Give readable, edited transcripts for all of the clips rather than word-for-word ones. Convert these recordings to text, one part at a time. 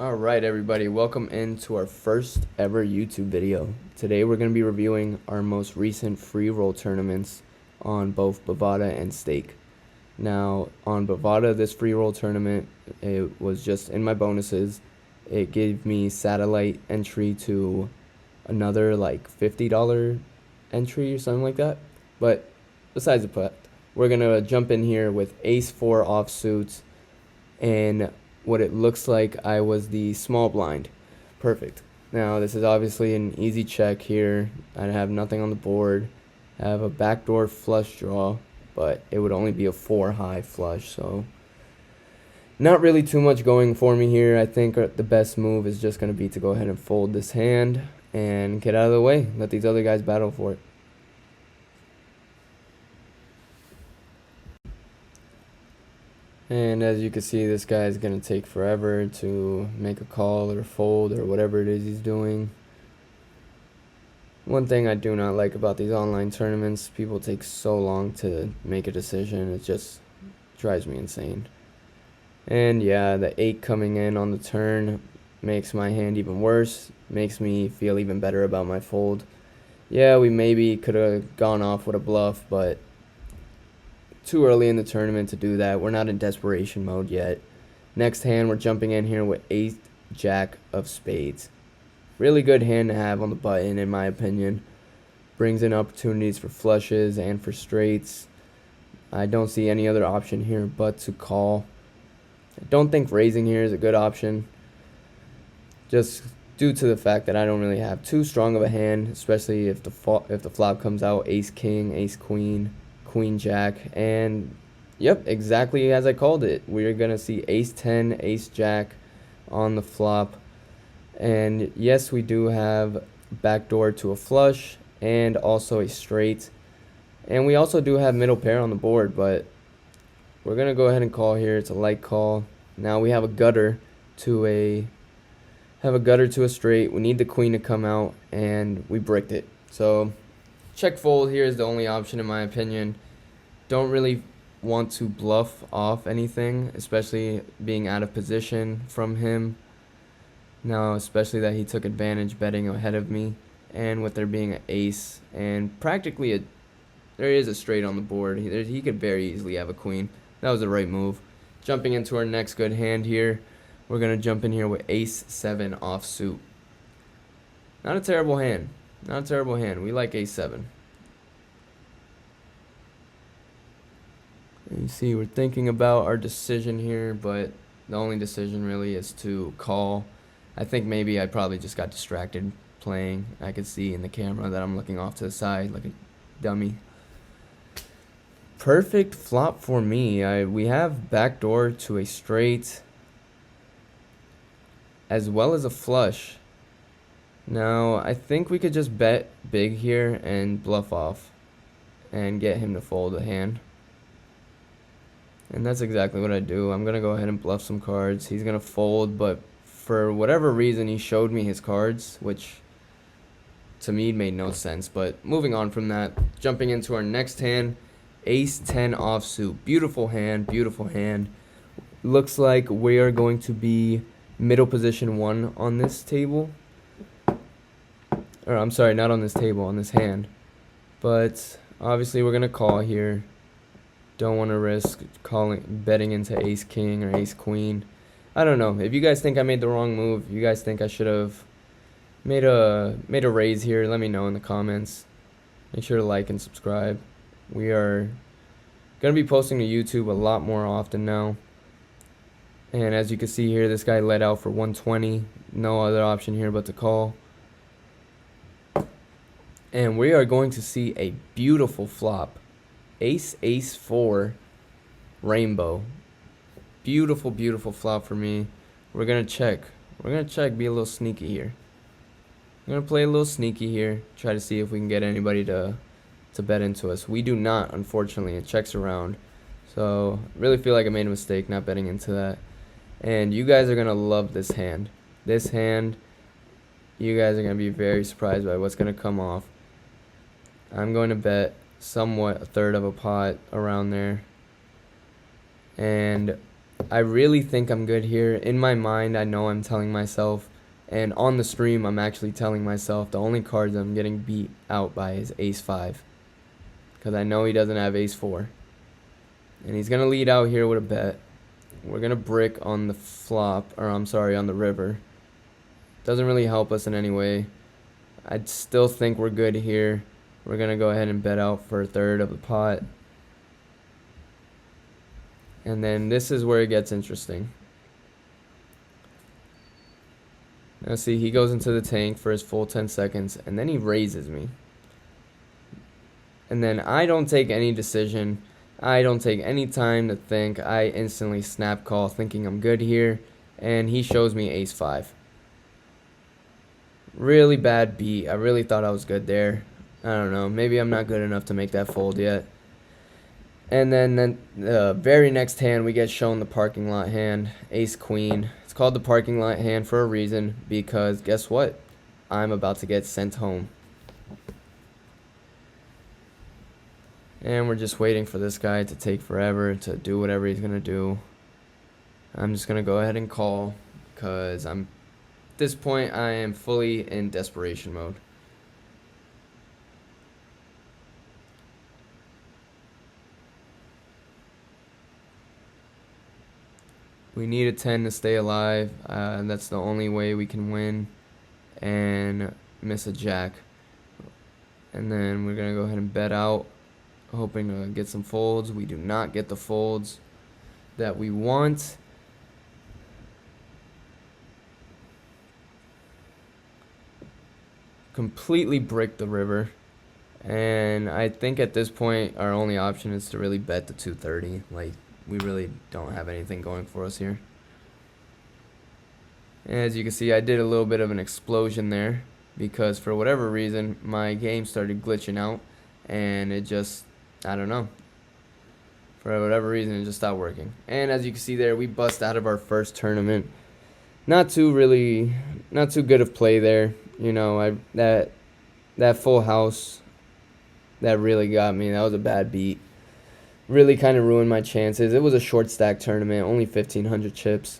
Alright everybody, welcome into our first ever YouTube video. Today we're going to be reviewing our most recent free roll tournaments on both Bovada and Stake. Now on Bovada, this free roll tournament, it was just in my bonuses. It gave me satellite entry to another like $50 entry or something like that. But besides the point, we're going to jump in here with Ace 4 offsuits and what it looks like I was the small blind. Perfect. Now this is obviously an easy check here. I have nothing on the board. I have a backdoor flush draw, but it would only be a 4 high flush, so not really too much going for me here. I think the best move is just going to be to go ahead and fold this hand and get out of the way. Let these other guys battle for it. And as you can see, this guy is going to take forever to make a call or fold or whatever it is he's doing. One thing I do not like about these online tournaments, people take so long to make a decision. It just drives me insane. And yeah, the 8 coming in on the turn makes my hand even worse, makes me feel even better about my fold. Yeah, we maybe could have gone off with a bluff, but too early in the tournament to do that. We're not in desperation mode yet. Next hand, we're jumping in here with Ace Jack of Spades. Really good hand to have on the button, in my opinion. Brings in opportunities for flushes and for straights. I don't see any other option here but to call. I don't think raising here is a good option, just due to the fact that I don't really have too strong of a hand, especially if the flop comes out Ace King, Ace Queen, Queen Jack, and yep, exactly as I called it. We're gonna see Ace 10, Ace Jack on the flop, and yes, we do have backdoor to a flush and also a straight, and we also do have middle pair on the board, but we're gonna go ahead and call here. It's a light call. Now we have a gutter to a straight. We need the queen to come out, and we bricked it. So check fold here is the only option in my opinion. Don't really want to bluff off anything, especially being out of position from him. Now, especially that he took advantage betting ahead of me, and with there being an ace and practically there is a straight on the board. He could very easily have a queen. That was the right move. Jumping into our next good hand here, we're gonna jump in here with Ace 7 offsuit. Not a terrible hand. Not a terrible hand. We like Ace 7. And you see, we're thinking about our decision here, but the only decision really is to call. I think maybe I probably just got distracted playing. I could see in the camera that I'm looking off to the side like a dummy. Perfect flop for me. We have backdoor to a straight as well as a flush. Now, I think we could just bet big here and bluff off and get him to fold a hand. And that's exactly what I do. I'm going to go ahead and bluff some cards. He's going to fold, but for whatever reason, he showed me his cards, which to me made no sense. But moving on from that, jumping into our next hand, Ace 10 offsuit. Beautiful hand, beautiful hand. Looks like we are going to be middle position 1 on this table. Or I'm sorry, not on this table, on this hand. But obviously we're going to call here. Don't want to risk betting into Ace King or Ace Queen. I don't know. If you guys think I made the wrong move, you guys think I should have made a raise here, let me know in the comments. Make sure to like and subscribe. We are going to be posting to YouTube a lot more often now. And as you can see here, this guy led out for 120. No other option here but to call. And we are going to see a beautiful flop. Ace, Ace 4, rainbow. Beautiful, beautiful flop for me. We're going to check. We're going to check, be a little sneaky here. We're going to play a little sneaky here. Try to see if we can get anybody to bet into us. We do not, unfortunately. It checks around. So, really feel like I made a mistake not betting into that. And you guys are going to love this hand. This hand, you guys are going to be very surprised by what's going to come off. I'm going to bet somewhat a third of a pot around there. And I really think I'm good here. In my mind, I know I'm telling myself, and on the stream, I'm actually telling myself the only cards I'm getting beat out by is ace 5. Because I know he doesn't have ace 4. And he's going to lead out here with a bet. We're going to brick on the flop, or I'm sorry, on the river. Doesn't really help us in any way. I still think we're good here. We're going to go ahead and bet out for a third of the pot. And then this is where it gets interesting. Now see, he goes into the tank for his full 10 seconds, and then he raises me. And then I don't take any decision. I don't take any time to think. I instantly snap call thinking I'm good here, and he shows me ace 5. Really bad beat. I really thought I was good there. I don't know. Maybe I'm not good enough to make that fold yet. And then the very next hand, we get shown the parking lot hand, ace queen. It's called the parking lot hand for a reason, because guess what? I'm about to get sent home. And we're just waiting for this guy to take forever to do whatever he's going to do. I'm just going to go ahead and call, because at this point, I am fully in desperation mode. We need a 10 to stay alive. That's the only way we can win and miss a jack. And then we're going to go ahead and bet out, hoping to get some folds. We do not get the folds that we want. Completely bricked the river. And I think at this point, our only option is to really bet the 230. Like, we really don't have anything going for us here. As you can see, I did a little bit of an explosion there because for whatever reason my game started glitching out, and it just, I don't know, for whatever reason it just stopped working. And as you can see there, we bust out of our first tournament. Not too good of play there. You know, that full house, that really got me. That was a bad beat. Really kind of ruined my chances. It was a short stack tournament, only 1,500 chips.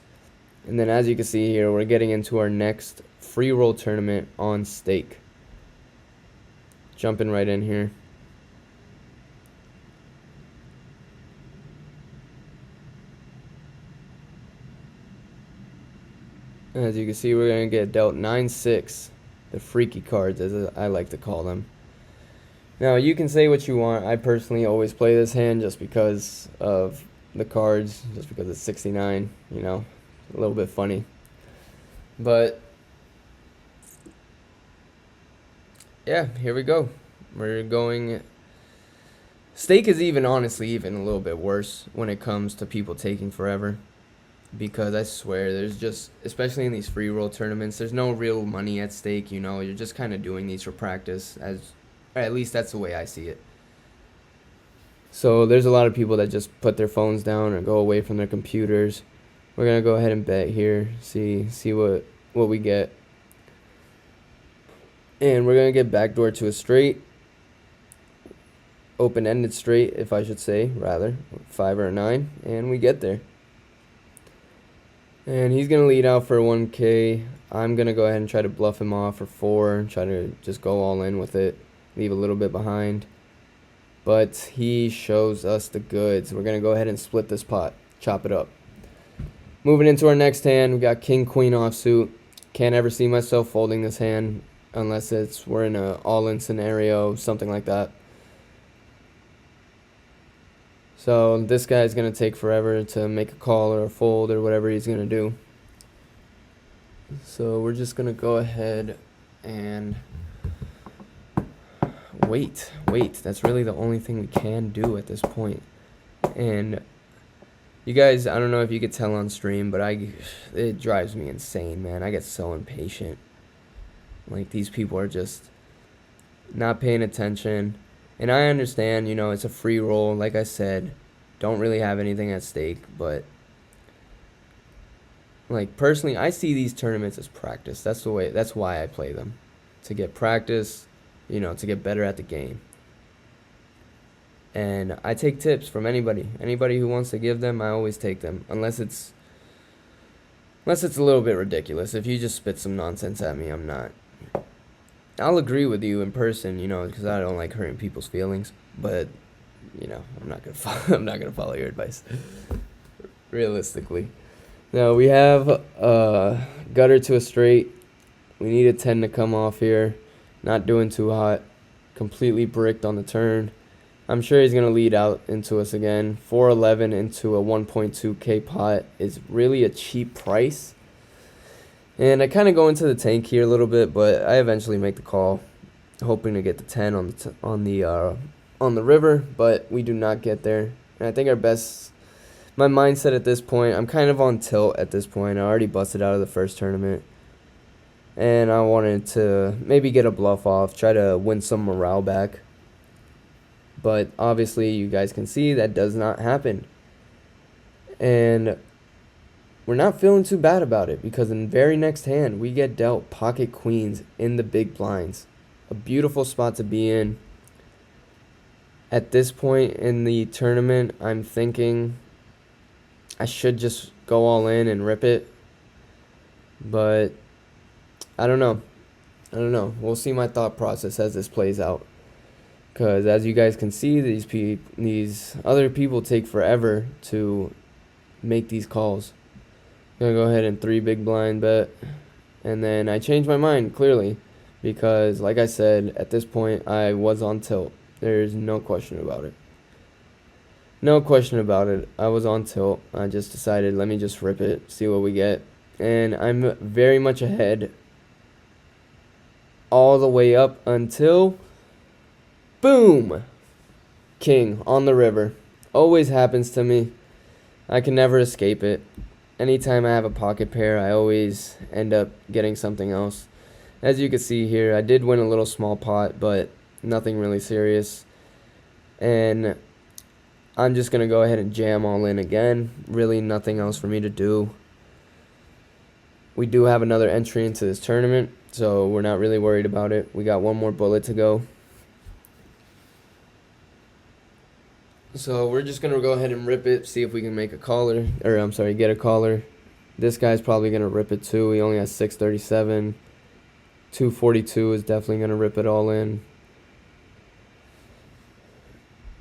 And then as you can see here, we're getting into our next free roll tournament on stake. Jumping right in here. As you can see, we're going to get dealt 9-6, the freaky cards as I like to call them. Now, you can say what you want. I personally always play this hand just because of the cards, just because it's 69, you know, a little bit funny. But, yeah, here we go. We're going... Stake is honestly even a little bit worse when it comes to people taking forever. Because I swear, there's just, especially in these free roll tournaments, there's no real money at stake, you know. You're just kind of doing these for practice, or at least that's the way I see it. So there's a lot of people that just put their phones down or go away from their computers. We're going to go ahead and bet here, see what we get. And we're going to get backdoor to a straight. Open-ended straight, if I should say, rather. 5 or a 9, and we get there. And he's going to lead out for 1K. I'm going to go ahead and try to bluff him off for 4. Try to just go all in with it. Leave a little bit behind. But he shows us the goods. We're going to go ahead and split this pot. Chop it up. Moving into our next hand, we got King Queen offsuit. Can't ever see myself folding this hand unless we're in an all-in scenario, something like that. So this guy's going to take forever to make a call or a fold or whatever he's going to do. So we're just going to go ahead and wait. That's really the only thing we can do at this point. And you guys, I don't know if you could tell on stream, but it drives me insane, man. I get so impatient. Like, these people are just not paying attention. And I understand, you know, it's a free roll. Like I said, don't really have anything at stake. But, like, personally, I see these tournaments as practice. That's why I play them. To get practice, you know, to get better at the game. And I take tips from anybody who wants to give them. I always take them, unless it's a little bit ridiculous. If you just spit some nonsense at me, I'll agree with you in person, because I don't like hurting people's feelings, but I'm not gonna I'm not gonna follow your advice. Realistically, now we have gutter to a straight. We need a 10 to come off here. Not doing too hot. Completely bricked on the turn. I'm sure he's gonna lead out into us again. 411 into a 1.2k pot is really a cheap price. And I kind of go into the tank here a little bit, but I eventually make the call, hoping to get the 10 on the river, but we do not get there. And I think my mindset at this point, I'm kind of on tilt at this point. I already busted out of the first tournament, and I wanted to maybe get a bluff off, try to win some morale back. But obviously, you guys can see that does not happen. And we're not feeling too bad about it, because in the very next hand, we get dealt pocket queens in the big blinds. A beautiful spot to be in. At this point in the tournament, I'm thinking I should just go all in and rip it. But I don't know. We'll see my thought process as this plays out. Because as you guys can see, these other people take forever to make these calls. I'm going to go ahead and 3 big blind bet. And then I changed my mind, clearly. Because, like I said, at this point, I was on tilt. There's no question about it. No question about it. I was on tilt. I just decided, let me just rip it, see what we get. And I'm very much ahead all the way up until, boom! King on the river. Always happens to me. I can never escape it. Anytime I have a pocket pair, I always end up getting something else. As you can see here, I did win a little small pot, but nothing really serious. And I'm just going to go ahead and jam all in again. Really nothing else for me to do. We do have another entry into this tournament, so we're not really worried about it. We got one more bullet to go. So we're just going to go ahead and rip it, see if we can make a caller, or I'm sorry, get a caller. This guy's probably going to rip it too. He only has 637. 242 is definitely going to rip it all in.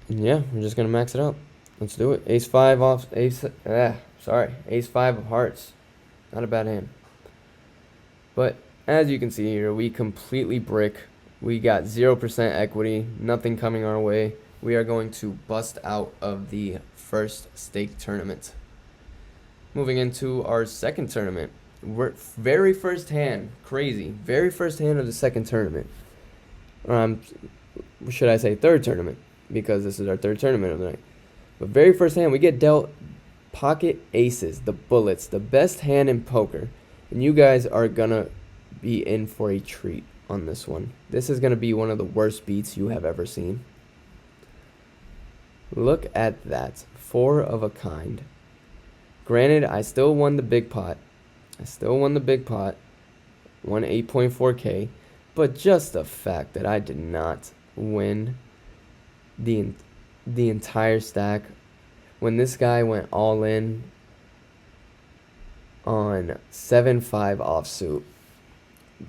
And yeah, we're just going to max it out. Let's do it. Ace 5 off, Ace 5 of hearts. Not a bad hand. But as you can see here, we completely brick. We got 0% equity, nothing coming our way. We are going to bust out of the first stake tournament. Moving into our second tournament. Very first hand, crazy. Very first hand of the second tournament. Should I say third tournament? Because this is our third tournament of the night. But very first hand, we get dealt pocket aces, the bullets, the best hand in poker. And you guys are going to be in for a treat on this one. This is going to be one of the worst beats you have ever seen. Look at that. 4 of a kind. Granted, I still won the big pot. Won 8.4k. But just the fact that I did not win the entire stack when this guy went all in on 7-5 offsuit.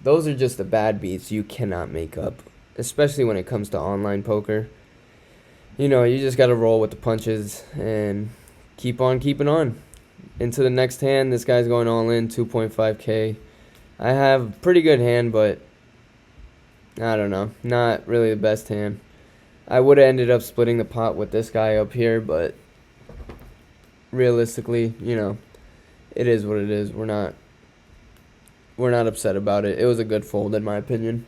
Those are just the bad beats you cannot make up, especially when it comes to online poker. You just got to roll with the punches and keep on keeping on. Into the next hand, this guy's going all in, 2.5k. I have a pretty good hand, but I don't know. Not really the best hand. I would have ended up splitting the pot with this guy up here, but realistically, it is what it is. We're not upset about it. It was a good fold in my opinion.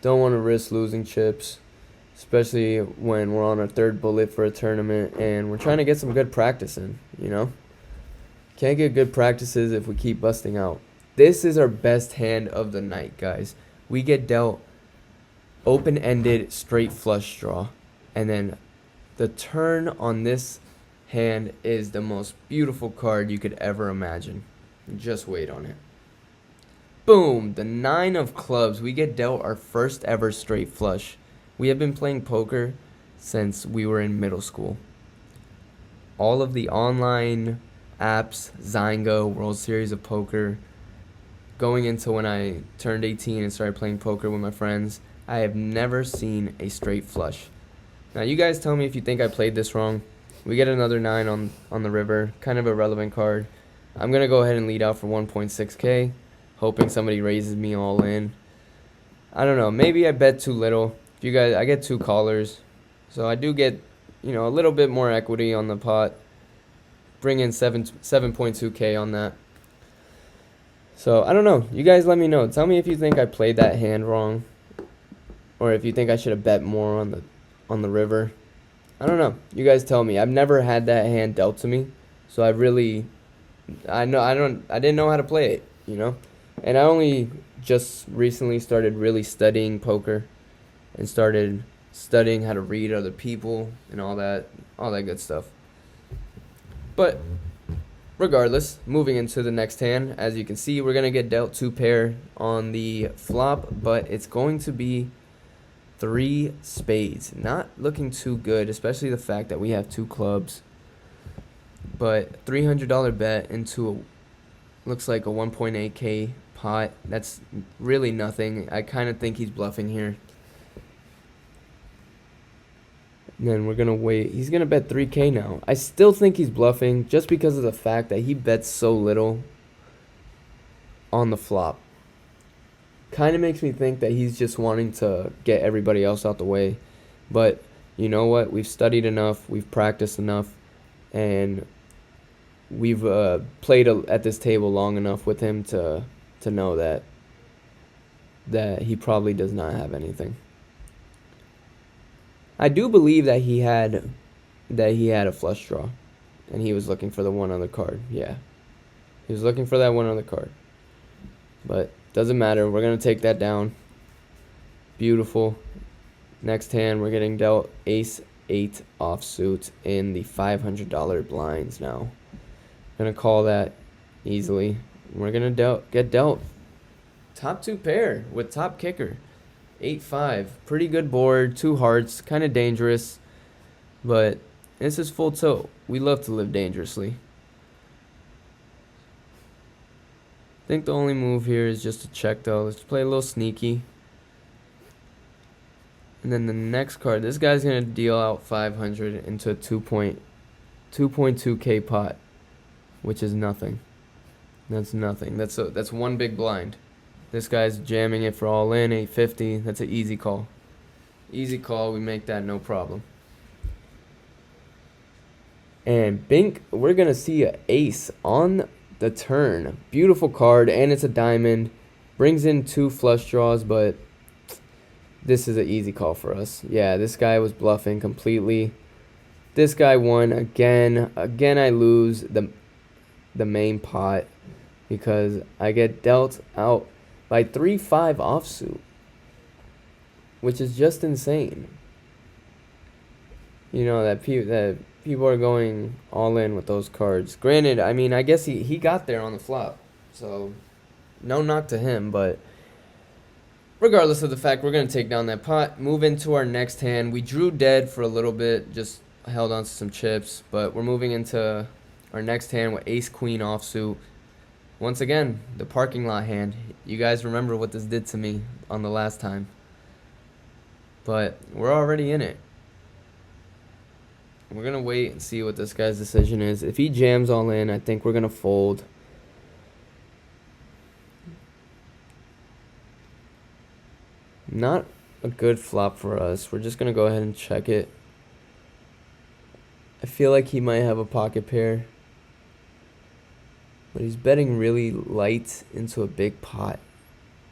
Don't want to risk losing chips, especially when we're on our third bullet for a tournament and we're trying to get some good practice in, Can't get good practices if we keep busting out. This is our best hand of the night, guys. We get dealt open-ended straight flush draw, and then the turn on this hand is the most beautiful card you could ever imagine. Just wait on it. Boom, the 9 of clubs. We get dealt our first ever straight flush. We have been playing poker since we were in middle school. All of the online apps, Zynga, World Series of Poker, going into when I turned 18 and started playing poker with my friends, I have never seen a straight flush. Now, you guys tell me if you think I played this wrong. We get another 9 on the river, kind of a relevant card. I'm going to go ahead and lead out for 1.6K, hoping somebody raises me all in. I don't know, maybe I bet too little. If you guys, I get 2 callers, so I do get, a little bit more equity on the pot. Bring in 7.2K on that. So, I don't know. You guys let me know. Tell me if you think I played that hand wrong, or if you think I should have bet more on the river. I don't know. You guys tell me. I've never had that hand dealt to me, so I didn't know how to play it, And I only just recently started really studying poker and started studying how to read other people and all that good stuff. But regardless, moving into the next hand, as you can see, we're going to get dealt 2 pair on the flop, but it's going to be 3 spades. Not looking too good, especially the fact that we have 2 clubs. But $300 bet into looks like a 1.8K pot. That's really nothing. I kind of think he's bluffing here. And then we're going to wait. He's going to bet 3K now. I still think he's bluffing just because of the fact that he bets so little on the flop. Kind of makes me think that he's just wanting to get everybody else out the way. But you know what? We've studied enough. We've practiced enough. And we've played at this table long enough with him to know that he probably does not have anything. I do believe that he had a flush draw, and he was looking for the one other card. Yeah, he was looking for that one other card, but doesn't matter. We're gonna take that down. Beautiful. Next hand, we're getting dealt ace-8 offsuit in the $500 blinds now. Gonna call that easily. We're gonna get dealt top 2 pair with top kicker. 8-5, pretty good board, 2 hearts, kind of dangerous, but this is full tilt. We love to live dangerously. I think the only move here is just to check though. Let's play a little sneaky. And then the next card, this guy's gonna deal out 500 into a 2.2K pot, which is nothing. That's nothing. That's one big blind. This guy's jamming it for all in, 850. That's an easy call. Easy call. We make that no problem. And Bink, we're going to see an ace on the turn. Beautiful card, and it's a diamond. Brings in 2 flush draws, but this is an easy call for us. Yeah, this guy was bluffing completely. This guy won again. Again, I lose the main pot because I get dealt out by 3-5 offsuit, which is just insane. That people are going all in with those cards. Granted, I mean, I guess he got there on the flop, so no knock to him. But regardless of the fact, we're going to take down that pot, move into our next hand. We drew dead for a little bit, just held on to some chips, but we're moving into our next hand with ace-queen offsuit. Once again, the parking lot hand. You guys remember what this did to me on the last time. But we're already in it. We're going to wait and see what this guy's decision is. If he jams all in, I think we're going to fold. Not a good flop for us. We're just going to go ahead and check it. I feel like he might have a pocket pair. But he's betting really light into a big pot.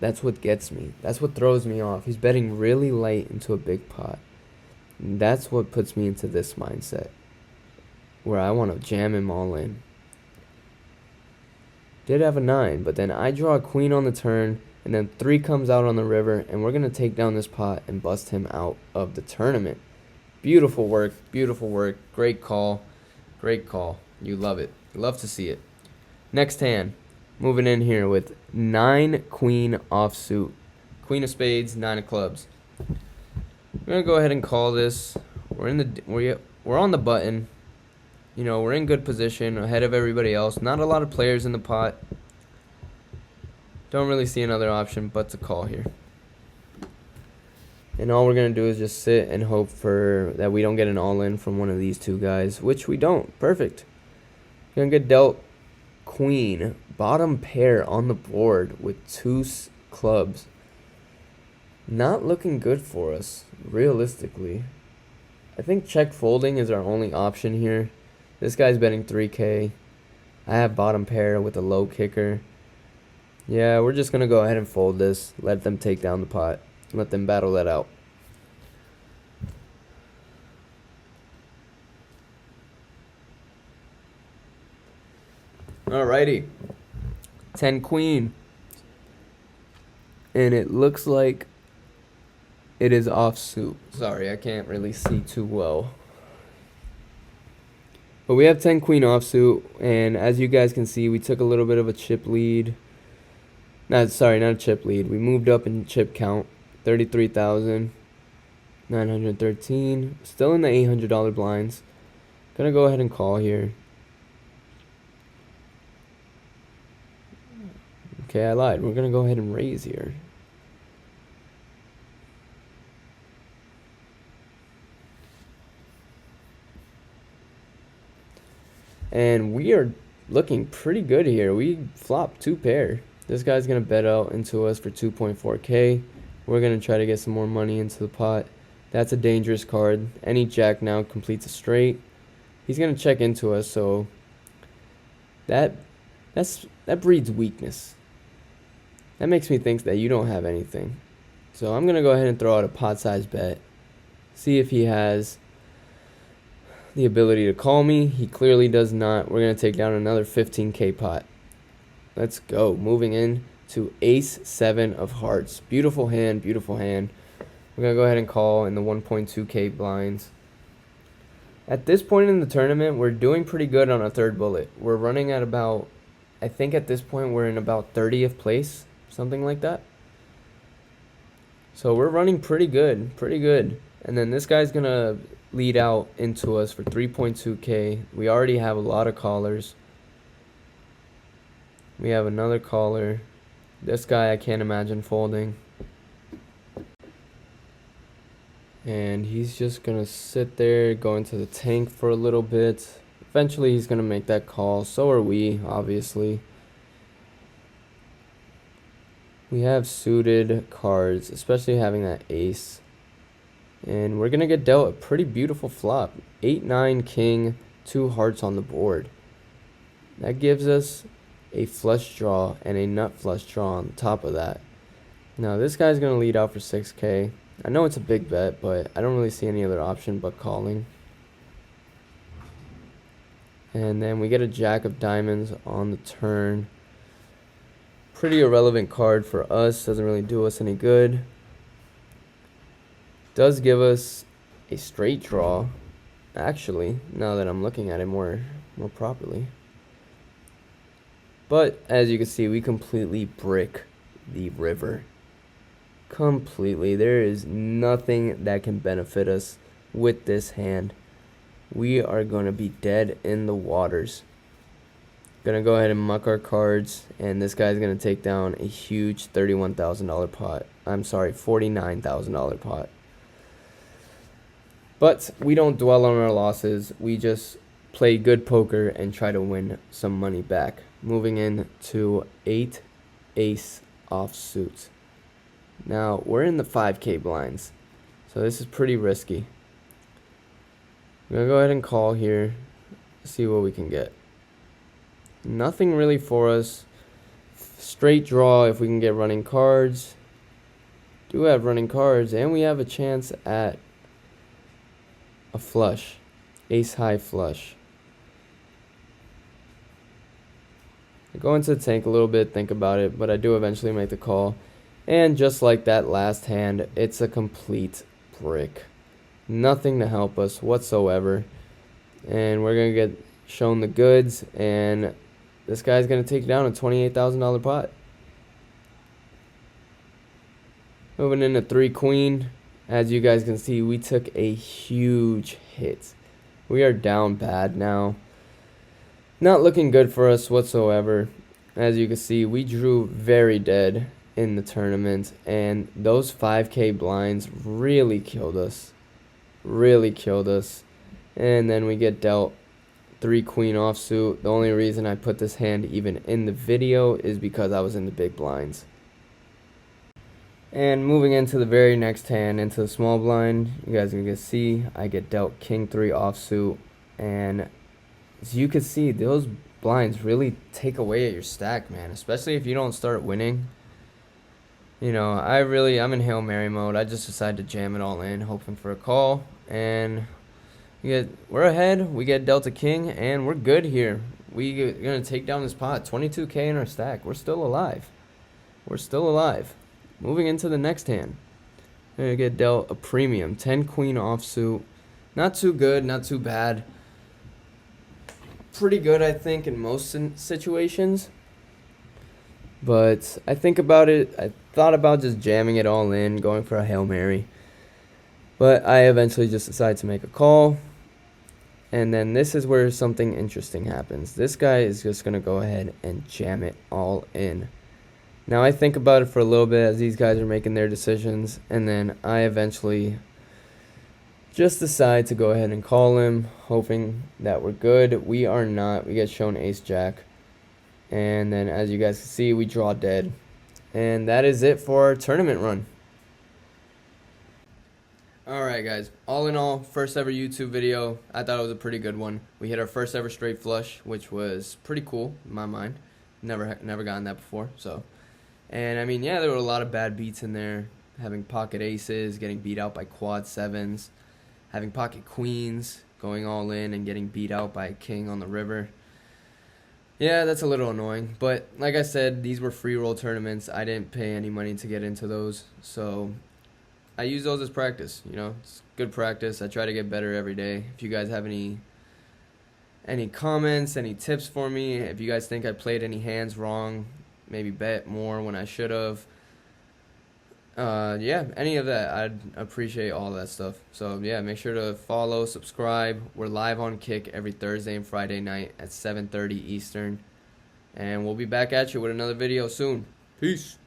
That's what gets me. That's what throws me off. He's betting really light into a big pot. And that's what puts me into this mindset, where I want to jam him all in. Did have a 9, but then I draw a queen on the turn, and then 3 comes out on the river, and we're going to take down this pot and bust him out of the tournament. Beautiful work. Beautiful work. Great call. Great call. You love it. You love to see it. Next hand, moving in here with 9 queen offsuit. Queen of spades, 9 of clubs. We're going to go ahead and call this. We're on the button. You know, we're in good position ahead of everybody else. Not a lot of players in the pot. Don't really see another option but to call here. And all we're going to do is just sit and hope for that we don't get an all-in from one of these two guys, which we don't. Perfect. Going to get dealt queen, bottom pair on the board with two clubs. Not looking good for us, realistically. I think check folding is our only option here. This guy's betting 3K. I have bottom pair with a low kicker. Yeah, we're just going to go ahead and fold this. Let them take down the pot. Let them battle that out. Alrighty. 10 queen. And it looks like it is offsuit. Sorry, I can't really see too well. But we have 10 queen offsuit, and as you guys can see, we took a little bit of a chip lead. Not a chip lead. We moved up in chip count. 33,913. Still in the $800 blinds. Gonna go ahead and call here. Okay, I lied. We're gonna go ahead and raise here. And we are looking pretty good here. We flopped 2 pair. This guy's going to bet out into us for 2.4K. We're going to try to get some more money into the pot. That's a dangerous card. Any jack now completes a straight. He's going to check into us, so that breeds weakness. That makes me think that you don't have anything. So I'm going to go ahead and throw out a pot size bet. See if he has the ability to call me. He clearly does not. We're going to take down another 15K pot. Let's go. Moving in to ace 7 of hearts. Beautiful hand, beautiful hand. We're going to go ahead and call in the 1.2K blinds. At this point in the tournament, we're doing pretty good on a third bullet. We're running at about, I think at this point we're in about 30th place, something like that. So we're running pretty good, pretty good. And then this guy's going to lead out into us for 3.2K. We already have a lot of callers. We have another caller. This guy I can't imagine folding. And he's just going to sit there, go into the tank for a little bit. Eventually he's going to make that call. So are we, obviously. We have suited cards, especially having that ace. And we're going to get dealt a pretty beautiful flop. 8-9 king, 2 hearts on the board. That gives us a flush draw and a nut flush draw on top of that. Now this guy's going to lead out for 6K. I know it's a big bet, but I don't really see any other option but calling. And then we get a jack of diamonds on the turn. Pretty irrelevant card for us. Doesn't really do us any good. Does give us a straight draw, actually, now that I'm looking at it more properly. But as you can see, we completely brick the river. Completely. There is nothing that can benefit us with this hand. We are going to be dead in the waters. Gonna go ahead and muck our cards, and this guy's gonna take down a huge $31,000 pot. I'm sorry, $49,000 pot. But we don't dwell on our losses. We just play good poker and try to win some money back. Moving in to 8 ace offsuit. Now we're in the 5K blinds, so this is pretty risky. I'm gonna go ahead and call here, see what we can get. Nothing really for us. Straight draw if we can get running cards. Do have running cards, and we have a chance at a flush. Ace high flush. I go into the tank a little bit, think about it, but I do eventually make the call. And just like that last hand, it's a complete brick. Nothing to help us whatsoever. And we're going to get shown the goods, and this guy's going to take down a $28,000 pot. Moving into 3 queen. As you guys can see, we took a huge hit. We are down bad now. Not looking good for us whatsoever. As you can see, we drew very dead in the tournament, and those 5K blinds really killed us. Really killed us. And then we get dealt 3 queen offsuit. The only reason I put this hand even in the video is because I was in the big blinds. And moving into the very next hand, into the small blind, you guys are going to see I get dealt king 3 offsuit. And as you can see, those blinds really take away at your stack, man. Especially if you don't start winning. You know, I'm in Hail Mary mode. I just decided to jam it all in, hoping for a call. And we're ahead. We get dealt a king, and we're good here. We're going to take down this pot. 22K in our stack. We're still alive. We're still alive. Moving into the next hand. We're going to get dealt a premium. 10 queen offsuit. Not too good, not too bad. Pretty good, I think, in most situations. But I think about it. I thought about just jamming it all in, going for a Hail Mary. But I eventually just decided to make a call. And then this is where something interesting happens. This guy is just going to go ahead and jam it all in. Now I think about it for a little bit as these guys are making their decisions, and then I eventually just decide to go ahead and call him, hoping that we're good. We are not. We get shown ace jack, and then as you guys can see, we draw dead. And that is it for our tournament run. Alright guys, all in all, first ever YouTube video. I thought it was a pretty good one. We hit our first ever straight flush, which was pretty cool in my mind. Never gotten that before, so. And I mean, yeah, there were a lot of bad beats in there. Having pocket aces, getting beat out by quad sevens, having pocket queens, going all in and getting beat out by a king on the river. Yeah, that's a little annoying, but like I said, these were free roll tournaments. I didn't pay any money to get into those, so I use those as practice. You know, it's good practice. I try to get better every day. If you guys have any comments, any tips for me, if you guys think I played any hands wrong, maybe bet more when I should have. Yeah, any of that, I'd appreciate all that stuff. So yeah, make sure to follow, subscribe. We're live on Kick every Thursday and Friday night at 7:30 Eastern. And we'll be back at you with another video soon. Peace.